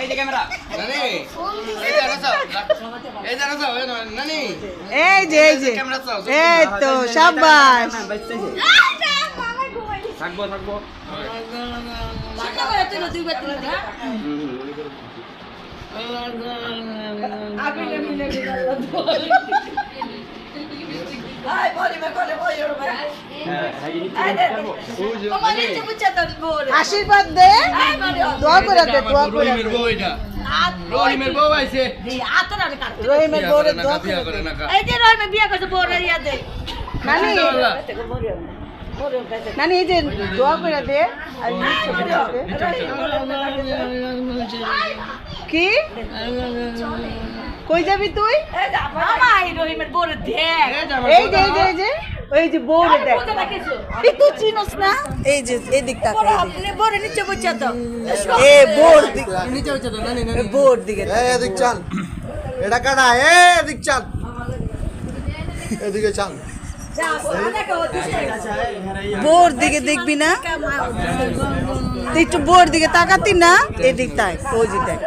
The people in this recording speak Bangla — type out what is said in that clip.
এই যে ক্যামেরা নানি এই যে রাসাও এই যে রাসাও নানি এই যে এই তো শাবাশ থাকবো থাকবো আশীর্বাদ দে দোয়া করে দে দোয়া করে রহিমের বউ এটা রহিমের বউ আইছে রহিমের বউরে দোয়া বিয়া করে না এই যে রহিমে বিয়া করছে বউরে ইয়া দে নানি নানি এই যে দোয়া করে দে আর নিচে করে দে কি কই যাবি তুই মামা এই রহিমের বউরে দেখ এই যে ওই যে বউরে দেখ এই তুই চিনস না এই যে এই দিক তাকা বউরে নিচে বসে তো এ বোর দিক নিচে হচ্ছে তো নানি বোর দিকে এদিক চাল এটা কাটা এদিক চাল এদিকে চাল বোর দিকে দেখবি না তুই একটু বোর দিকে তাকাতি না এদিক তাই ওই যে দেখ